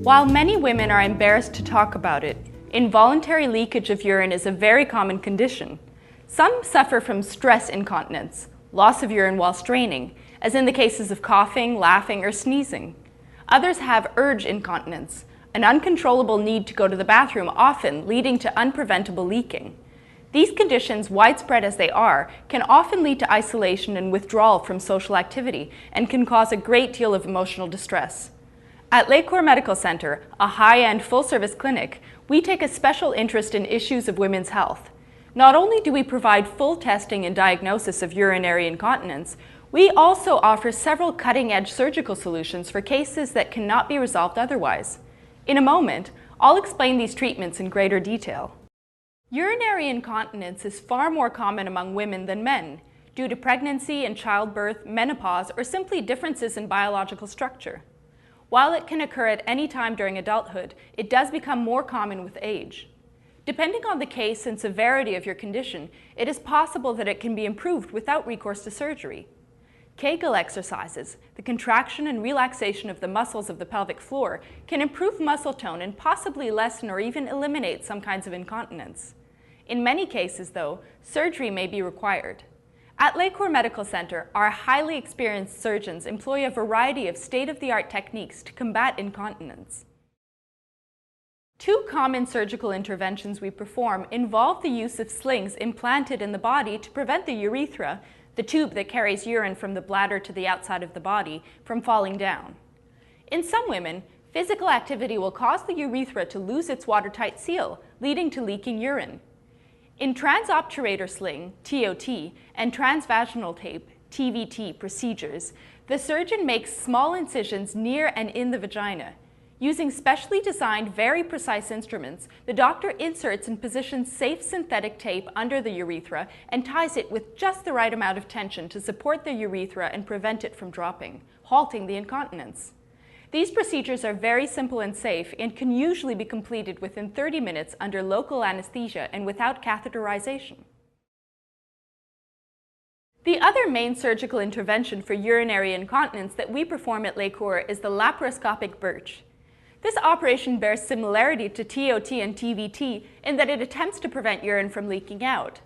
While many women are embarrassed to talk about it, involuntary leakage of urine is a very common condition. Some suffer from stress incontinence, loss of urine while straining, as in the cases of coughing, laughing, or sneezing. Others have urge incontinence, an uncontrollable need to go to the bathroom, often leading to unpreventable leaking. These conditions, widespread as they are, can often lead to isolation and withdrawal from social activity and can cause a great deal of emotional distress. At Lakecore Medical Center, a high-end full-service clinic, we take a special interest in issues of women's health. Not only do we provide full testing and diagnosis of urinary incontinence, we also offer several cutting-edge surgical solutions for cases that cannot be resolved otherwise. In a moment, I'll explain these treatments in greater detail. Urinary incontinence is far more common among women than men, due to pregnancy and childbirth, menopause, or simply differences in biological structure. While it can occur at any time during adulthood, it does become more common with age. Depending on the case and severity of your condition, it is possible that it can be improved without recourse to surgery. Kegel exercises, the contraction and relaxation of the muscles of the pelvic floor, can improve muscle tone and possibly lessen or even eliminate some kinds of incontinence. In many cases, though, surgery may be required. At Lakecore Medical Center, our highly experienced surgeons employ a variety of state-of-the-art techniques to combat incontinence. Two common surgical interventions we perform involve the use of slings implanted in the body to prevent the urethra, the tube that carries urine from the bladder to the outside of the body, from falling down. In some women, physical activity will cause the urethra to lose its watertight seal, leading to leaking urine. In transobturator sling, TOT, and transvaginal tape, TVT, procedures, the surgeon makes small incisions near and in the vagina. Using specially designed, very precise instruments, the doctor inserts and positions safe synthetic tape under the urethra and ties it with just the right amount of tension to support the urethra and prevent it from dropping, halting the incontinence. These procedures are very simple and safe and can usually be completed within 30 minutes under local anesthesia and without catheterization. The other main surgical intervention for urinary incontinence that we perform at Lakecore is the laparoscopic birch. This operation bears similarity to TOT and TVT in that it attempts to prevent urine from leaking out.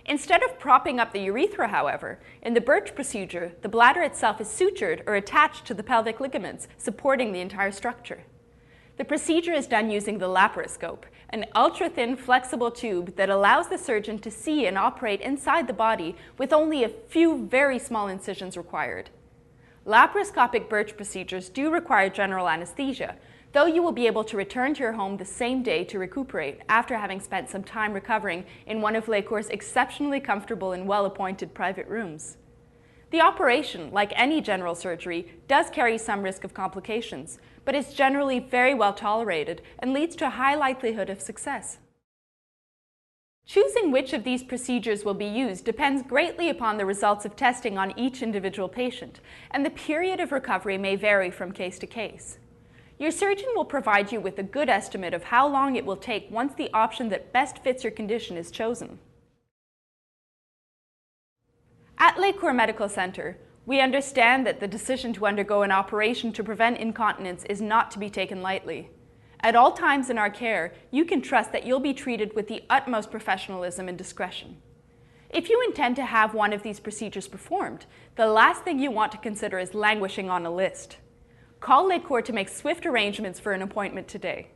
Instead of propping up the urethra, however, in the birch procedure, the bladder itself is sutured or attached to the pelvic ligaments, supporting the entire structure. The procedure is done using the laparoscope, an ultra-thin, flexible tube that allows the surgeon to see and operate inside the body with only a few very small incisions required. Laparoscopic birch procedures do require general anesthesia, though you will be able to return to your home the same day to recuperate after having spent some time recovering in one of Lakecore's exceptionally comfortable and well-appointed private rooms. The operation, like any general surgery, does carry some risk of complications, but is generally very well tolerated and leads to a high likelihood of success. Choosing which of these procedures will be used depends greatly upon the results of testing on each individual patient, and the period of recovery may vary from case to case. Your surgeon will provide you with a good estimate of how long it will take once the option that best fits your condition is chosen. At Lakecore Medical Center, we understand that the decision to undergo an operation to prevent incontinence is not to be taken lightly. At all times in our care, you can trust that you'll be treated with the utmost professionalism and discretion. If you intend to have one of these procedures performed, the last thing you want to consider is languishing on a list. Call Lakecore to make swift arrangements for an appointment today.